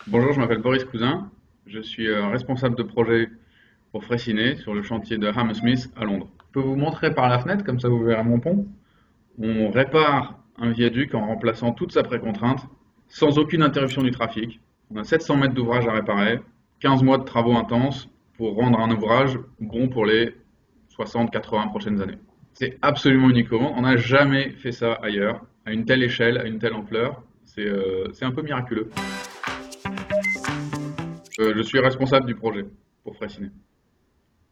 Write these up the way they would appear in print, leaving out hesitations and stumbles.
Bonjour, je m'appelle Boris Cousin. Je suis responsable de projet pour Freycinet sur le chantier de Hammersmith à Londres. Je peux vous montrer par la fenêtre, comme ça vous verrez mon pont. On répare un viaduc en remplaçant toute sa précontrainte, sans aucune interruption du trafic. On a 700 mètres d'ouvrage à réparer, 15 mois de travaux intenses pour rendre un ouvrage bon pour les 60-80 prochaines années. C'est absolument unique au monde. On n'a jamais fait ça ailleurs, à une telle échelle, à une telle ampleur. C'est un peu miraculeux. Je suis responsable du projet pour Freycinet.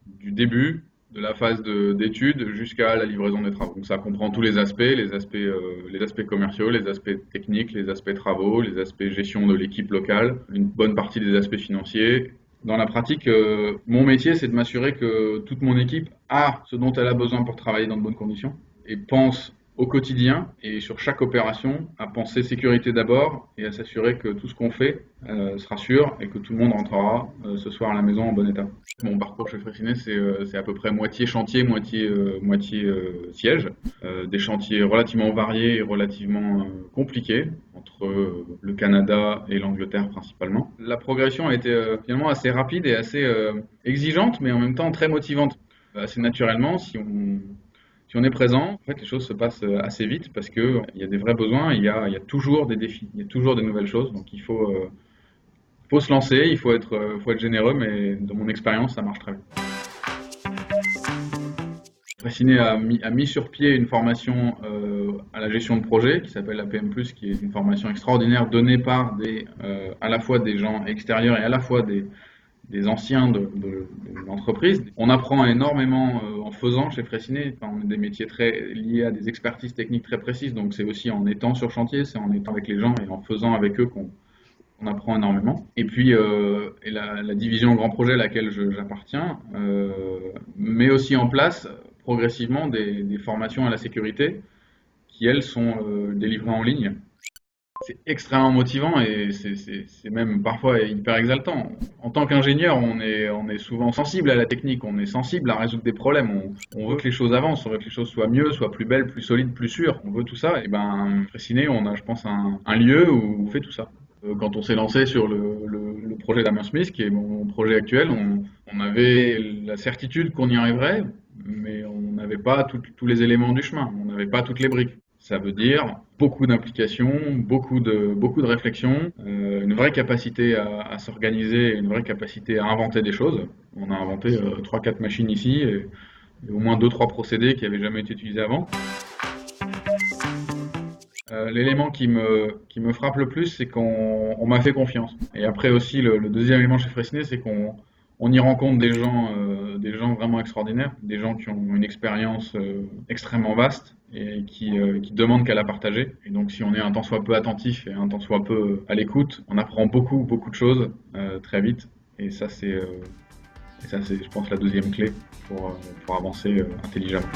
Du début, de la phase d'étude jusqu'à la livraison des travaux. Donc ça comprend tous les aspects, les aspects commerciaux, les aspects techniques, les aspects travaux, les aspects gestion de l'équipe locale, une bonne partie des aspects financiers. Dans la pratique, mon métier, c'est de m'assurer que toute mon équipe a ce dont elle a besoin pour travailler dans de bonnes conditions et pense au quotidien et sur chaque opération à penser sécurité d'abord et à s'assurer que tout ce qu'on fait sera sûr et que tout le monde rentrera ce soir à la maison en bon état. Mon parcours chez Freycinet, c'est à peu près moitié chantier, moitié siège. Des chantiers relativement variés et relativement compliqués entre le Canada et l'Angleterre principalement. La progression a été finalement assez rapide et assez exigeante, mais en même temps très motivante. Assez naturellement, si on est présent, en fait, les choses se passent assez vite parce qu'il y a des vrais besoins, il y a toujours des défis, il y a toujours des nouvelles choses. Donc il faut se lancer, il faut être généreux, mais de mon expérience, ça marche très bien. Freycinet a mis sur pied une formation à la gestion de projet qui s'appelle la PM+, qui est une formation extraordinaire donnée par à la fois des gens extérieurs et à la fois des anciens de l'entreprise. On apprend énormément en faisant chez Freycinet. Enfin, on a des métiers très liés à des expertises techniques très précises, donc c'est aussi en étant sur chantier, c'est en étant avec les gens et en faisant avec eux qu'on apprend énormément. Et puis la division grand projet à laquelle j'appartiens met aussi en place progressivement des formations à la sécurité qui, elles, sont délivrées en ligne. C'est extrêmement motivant et c'est même parfois hyper exaltant. En tant qu'ingénieur, on est souvent sensible à la technique, on est sensible à résoudre des problèmes. On veut que les choses avancent, on veut que les choses soient mieux, soient plus belles, plus solides, plus sûres. On veut tout ça. Et ben, Freycinet, on a, je pense, un lieu où on fait tout ça. Quand on s'est lancé sur le projet d'Hammersmith, qui est mon projet actuel, on avait la certitude qu'on y arriverait, mais on n'avait pas tous les éléments du chemin, on n'avait pas toutes les briques. Ça veut dire beaucoup d'implication, beaucoup de réflexion, une vraie capacité à s'organiser, une vraie capacité à inventer des choses. On a inventé 3-4 machines ici et au moins 2-3 procédés qui n'avaient jamais été utilisés avant. L'élément qui me frappe le plus, c'est qu'on m'a fait confiance. Et après aussi, le deuxième élément chez Freycinet, c'est qu'on y rencontre des gens vraiment extraordinaires, des gens qui ont une expérience extrêmement vaste et qui demandent qu'à la partager. Et donc, si on est un tant soit peu attentif et un tant soit peu à l'écoute, on apprend beaucoup de choses très vite. Et ça, c'est, je pense, la deuxième clé pour avancer intelligemment.